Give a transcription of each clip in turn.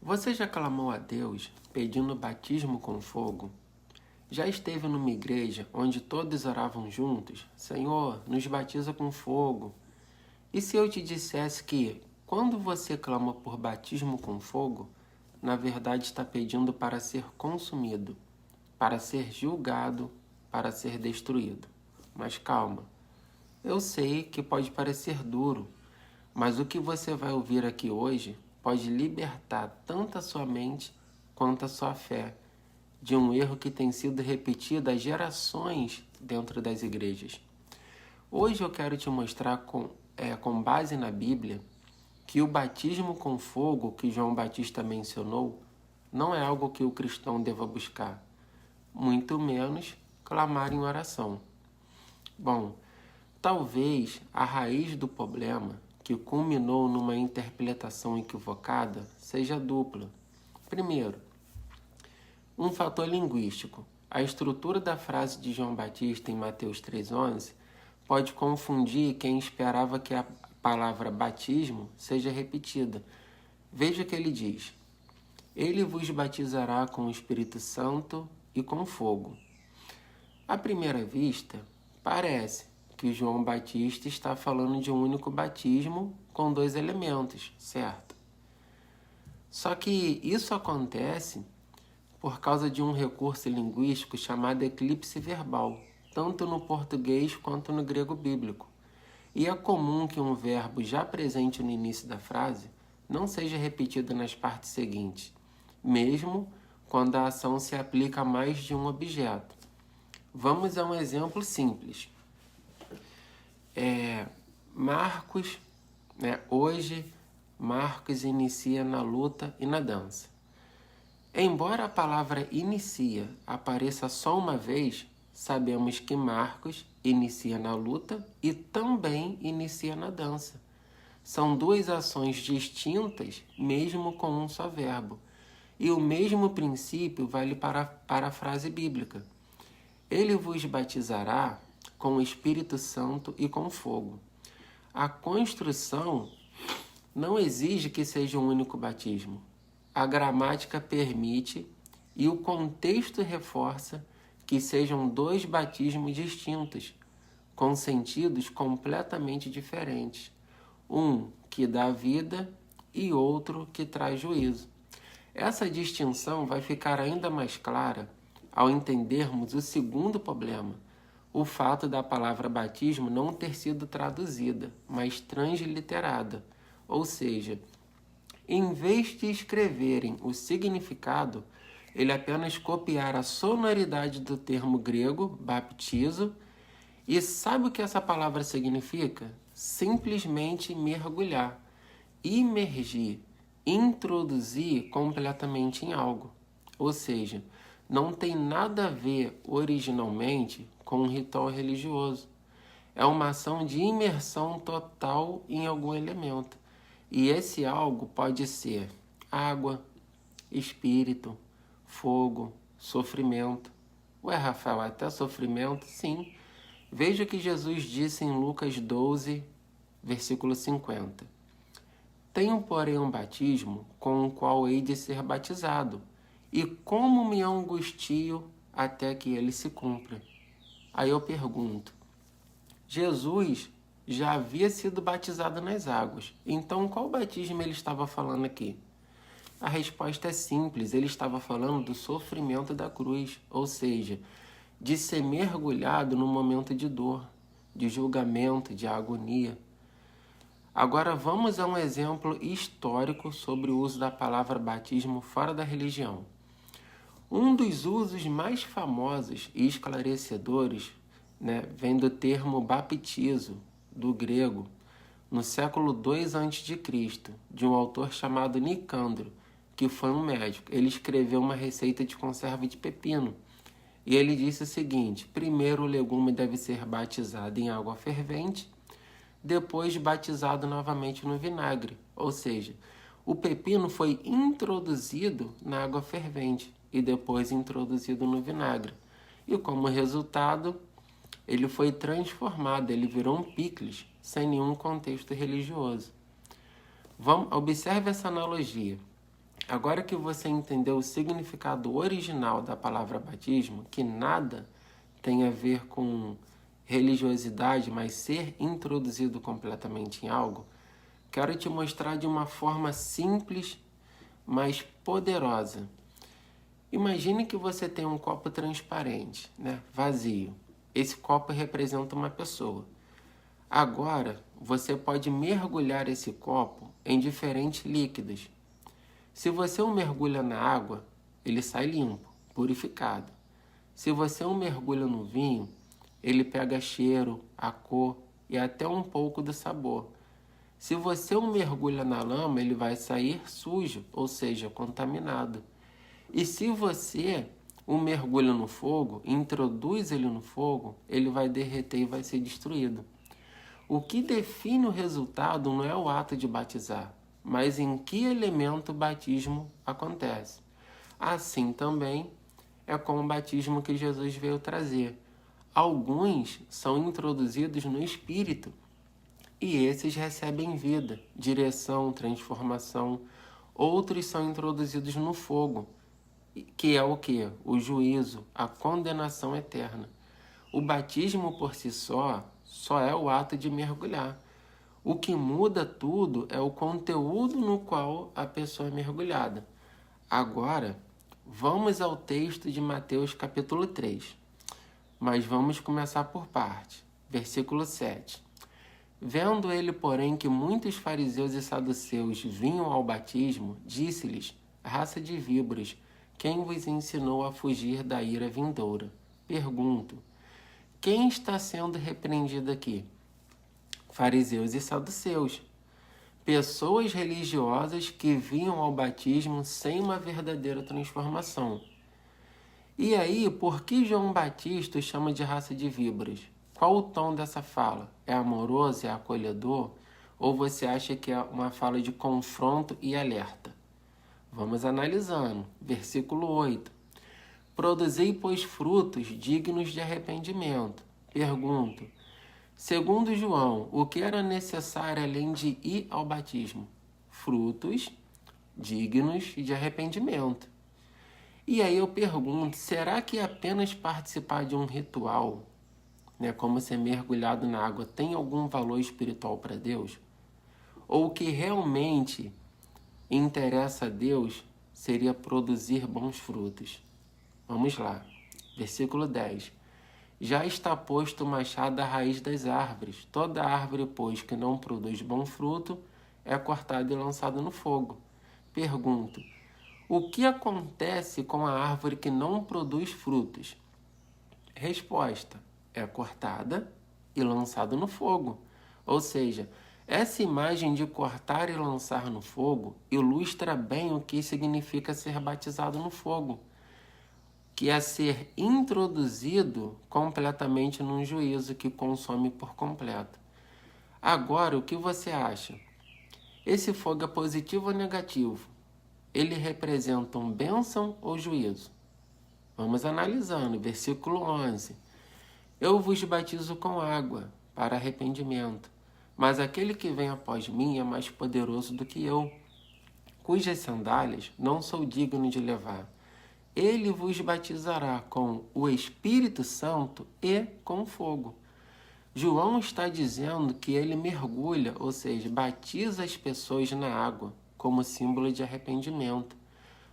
Você já clamou a Deus pedindo batismo com fogo? Já esteve numa igreja onde todos oravam juntos? Senhor, nos batiza com fogo. E se eu te dissesse que, quando você clama por batismo com fogo, na verdade está pedindo para ser consumido, para ser julgado, para ser destruído? Mas calma, eu sei que pode parecer duro, mas o que você vai ouvir aqui hoje pode libertar tanto a sua mente quanto a sua fé de um erro que tem sido repetido há gerações dentro das igrejas. Hoje eu quero te mostrar com base na Bíblia que o batismo com fogo que João Batista mencionou não é algo que o cristão deva buscar, muito menos clamar em oração. Bom, talvez a raiz do problema que culminou numa interpretação equivocada seja dupla. Primeiro, um fator linguístico. A estrutura da frase de João Batista em Mateus 3,11 pode confundir quem esperava que a palavra batismo seja repetida. Veja que ele diz: Ele vos batizará com o Espírito Santo e com fogo. À primeira vista, parece que João Batista está falando de um único batismo com dois elementos, certo? Só que isso acontece por causa de um recurso linguístico chamado eclipse verbal, tanto no português quanto no grego bíblico. E é comum que um verbo já presente no início da frase não seja repetido nas partes seguintes, mesmo quando a ação se aplica a mais de um objeto. Vamos a um exemplo simples. Hoje, Marcos inicia na luta e na dança. Embora a palavra inicia apareça só uma vez, sabemos que Marcos inicia na luta e também inicia na dança. São duas ações distintas, mesmo com um só verbo. E o mesmo princípio vale para a frase bíblica. Ele vos batizará com o Espírito Santo e com fogo. A construção não exige que seja um único batismo. A gramática permite e o contexto reforça que sejam dois batismos distintos, com sentidos completamente diferentes. Um que dá vida e outro que traz juízo. Essa distinção vai ficar ainda mais clara ao entendermos o segundo problema, o fato da palavra batismo não ter sido traduzida, mas transliterada, ou seja, em vez de escreverem o significado, ele apenas copiar a sonoridade do termo grego, baptizo, e sabe o que essa palavra significa? Simplesmente mergulhar, imergir, introduzir completamente em algo. Ou seja, não tem nada a ver originalmente com um ritual religioso. É uma ação de imersão total em algum elemento. E esse algo pode ser água, espírito, fogo, sofrimento. Ué, Rafael, até sofrimento? Sim. Veja o que Jesus disse em Lucas 12, versículo 50. Tenho, porém, um batismo com o qual hei de ser batizado, e como me angustio até que ele se cumpra. Aí eu pergunto, Jesus já havia sido batizado nas águas, então qual batismo ele estava falando aqui? A resposta é simples, ele estava falando do sofrimento da cruz, ou seja, de ser mergulhado no momento de dor, de julgamento, de agonia. Agora vamos a um exemplo histórico sobre o uso da palavra batismo fora da religião. Um dos usos mais famosos e esclarecedores vem do termo baptizo, do grego, no século II a.C., de um autor chamado Nicandro, que foi um médico. Ele escreveu uma receita de conserva de pepino. E ele disse o seguinte: primeiro o legume deve ser batizado em água fervente, depois batizado novamente no vinagre. Ou seja, o pepino foi introduzido na água fervente e depois introduzido no vinagre. E como resultado, ele foi transformado, ele virou um picles, sem nenhum contexto religioso. Observe essa analogia. Agora que você entendeu o significado original da palavra batismo, que nada tem a ver com religiosidade, mas ser introduzido completamente em algo, quero te mostrar de uma forma simples, mas poderosa. Imagine que você tem um copo transparente, né, vazio. Esse copo representa uma pessoa. Agora, você pode mergulhar esse copo em diferentes líquidos. Se você o mergulha na água, ele sai limpo, purificado. Se você o mergulha no vinho, ele pega cheiro, a cor e até um pouco do sabor. Se você o mergulha na lama, ele vai sair sujo, ou seja, contaminado. E se você o mergulha no fogo, introduz ele no fogo, ele vai derreter e vai ser destruído. O que define o resultado não é o ato de batizar, mas em que elemento o batismo acontece. Assim também é com o batismo que Jesus veio trazer. Alguns são introduzidos no Espírito e esses recebem vida, direção, transformação. Outros são introduzidos no fogo, que é o quê? O juízo, a condenação eterna. O batismo por si só é o ato de mergulhar. O que muda tudo é o conteúdo no qual a pessoa é mergulhada. Agora, vamos ao texto de Mateus capítulo 3. Mas vamos começar por parte. Versículo 7. Vendo ele, porém, que muitos fariseus e saduceus vinham ao batismo, disse-lhes: raça de víboras, quem vos ensinou a fugir da ira vindoura? Pergunto: quem está sendo repreendido aqui? Fariseus e saduceus. Pessoas religiosas que vinham ao batismo sem uma verdadeira transformação. E aí, por que João Batista o chama de raça de víboras? Qual o tom dessa fala? É amoroso, é acolhedor? Ou você acha que é uma fala de confronto e alerta? Vamos analisando. Versículo 8. Produzei, pois, frutos dignos de arrependimento. Pergunto: segundo João, o que era necessário além de ir ao batismo? Frutos dignos de arrependimento. E aí eu pergunto, será que apenas participar de um ritual, né, como ser mergulhado na água, tem algum valor espiritual para Deus? Ou o que realmente interessa a Deus seria produzir bons frutos? Vamos lá. Versículo 10. Já está posto o machado à raiz das árvores. Toda árvore, pois, que não produz bom fruto, é cortada e lançada no fogo. Pergunto: o que acontece com a árvore que não produz frutos? Resposta: é cortada e lançada no fogo. Ou seja, essa imagem de cortar e lançar no fogo ilustra bem o que significa ser batizado no fogo, que é ser introduzido completamente num juízo que consome por completo. Agora, o que você acha? Esse fogo é positivo ou negativo? Ele representa um bênção ou juízo? Vamos analisando. Versículo 11. Eu vos batizo com água para arrependimento, mas aquele que vem após mim é mais poderoso do que eu, cujas sandálias não sou digno de levar. Ele vos batizará com o Espírito Santo e com fogo. João está dizendo que ele mergulha, ou seja, batiza as pessoas na água, como símbolo de arrependimento.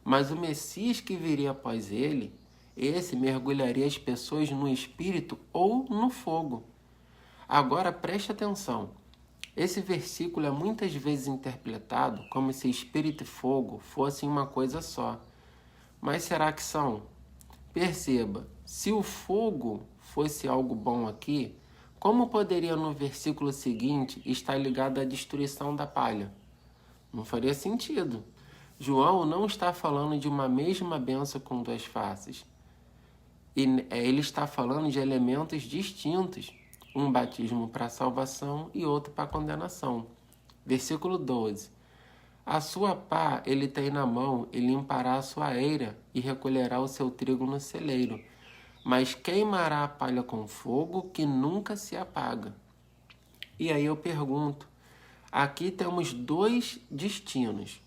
Mas o Messias que viria após ele, esse mergulharia as pessoas no Espírito ou no fogo. Agora preste atenção. Esse versículo é muitas vezes interpretado como se Espírito e fogo fossem uma coisa só. Mas será que são? Perceba, se o fogo fosse algo bom aqui, como poderia no versículo seguinte estar ligado à destruição da palha? Não faria sentido. João não está falando de uma mesma bênção com duas faces. Ele está falando de elementos distintos. Um batismo para salvação e outro para condenação. Versículo 12. A sua pá ele tem na mão, e limpará a sua eira, e recolherá o seu trigo no celeiro, mas queimará a palha com fogo que nunca se apaga. E aí eu pergunto, aqui temos dois destinos.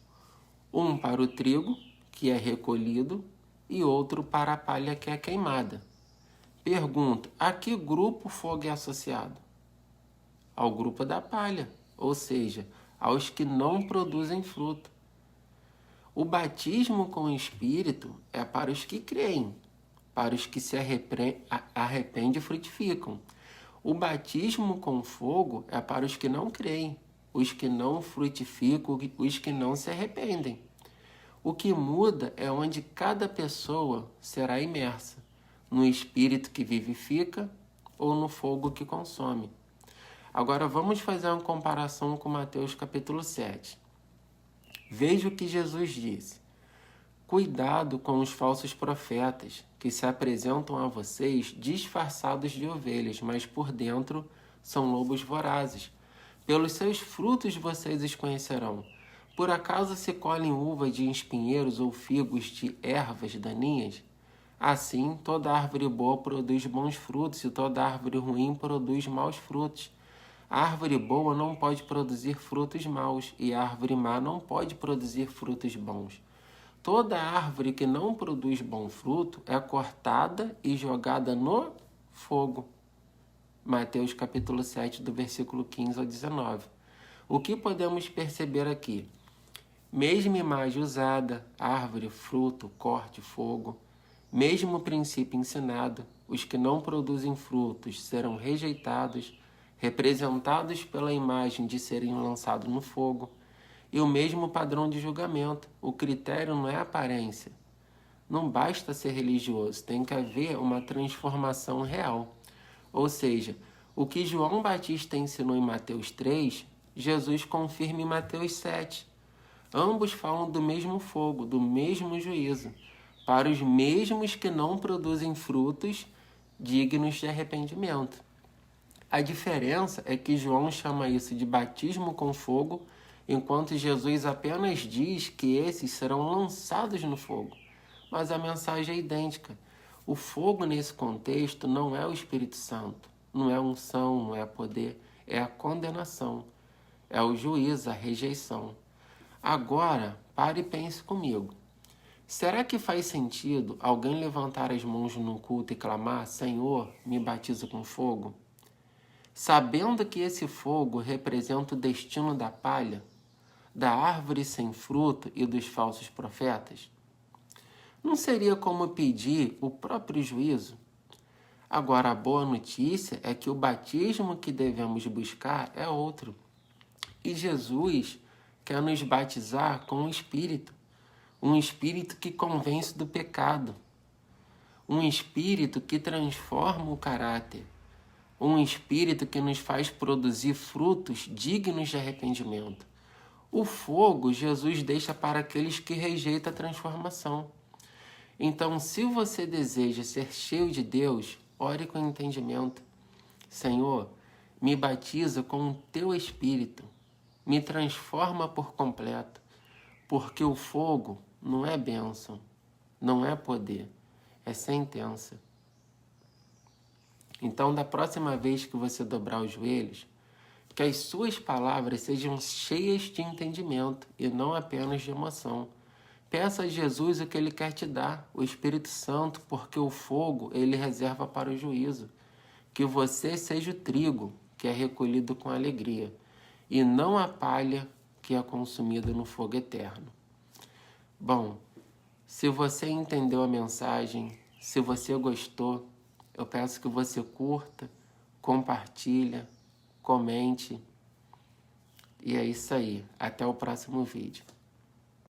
Um para o trigo, que é recolhido, e outro para a palha, que é queimada. Pergunto, a que grupo o fogo é associado? Ao grupo da palha, ou seja, aos que não produzem fruto. O batismo com o Espírito é para os que creem, para os que se arrependem e frutificam. O batismo com fogo é para os que não creem, os que não frutificam, os que não se arrependem. O que muda é onde cada pessoa será imersa, no Espírito que vivifica ou no fogo que consome. Agora vamos fazer uma comparação com Mateus capítulo 7. Veja o que Jesus disse. Cuidado com os falsos profetas, que se apresentam a vocês disfarçados de ovelhas, mas por dentro são lobos vorazes. Pelos seus frutos vocês os conhecerão. Por acaso se colhem uvas de espinheiros ou figos de ervas daninhas? Assim, toda árvore boa produz bons frutos e toda árvore ruim produz maus frutos. A árvore boa não pode produzir frutos maus e a árvore má não pode produzir frutos bons. Toda árvore que não produz bom fruto é cortada e jogada no fogo. Mateus capítulo 7, do versículo 15 ao 19. O que podemos perceber aqui? Mesma imagem usada, árvore, fruto, corte, fogo. Mesmo princípio ensinado, os que não produzem frutos serão rejeitados, representados pela imagem de serem lançados no fogo. E o mesmo padrão de julgamento. O critério não é a aparência. Não basta ser religioso, tem que haver uma transformação real. Ou seja, o que João Batista ensinou em Mateus 3, Jesus confirma em Mateus 7. Ambos falam do mesmo fogo, do mesmo juízo, para os mesmos que não produzem frutos dignos de arrependimento. A diferença é que João chama isso de batismo com fogo, enquanto Jesus apenas diz que esses serão lançados no fogo. Mas a mensagem é idêntica. O fogo nesse contexto não é o Espírito Santo, não é unção, não é poder, é a condenação, é o juízo, a rejeição. Agora, pare e pense comigo. Será que faz sentido alguém levantar as mãos num culto e clamar, Senhor, me batiza com fogo? Sabendo que esse fogo representa o destino da palha, da árvore sem fruto e dos falsos profetas? Não seria como pedir o próprio juízo? Agora, a boa notícia é que o batismo que devemos buscar é outro. E Jesus quer nos batizar com o Espírito. Um Espírito que convence do pecado. Um Espírito que transforma o caráter. Um Espírito que nos faz produzir frutos dignos de arrependimento. O fogo Jesus deixa para aqueles que rejeitam a transformação. Então, se você deseja ser cheio de Deus, ore com entendimento. Senhor, me batiza com o teu Espírito. Me transforma por completo. Porque o fogo não é bênção, não é poder, é sentença. Então, da próxima vez que você dobrar os joelhos, que as suas palavras sejam cheias de entendimento e não apenas de emoção. Peça a Jesus o que Ele quer te dar, o Espírito Santo, porque o fogo Ele reserva para o juízo. Que você seja o trigo, que é recolhido com alegria, e não a palha que é consumida no fogo eterno. Bom, se você entendeu a mensagem, se você gostou, eu peço que você curta, compartilha, comente. E é isso aí. Até o próximo vídeo.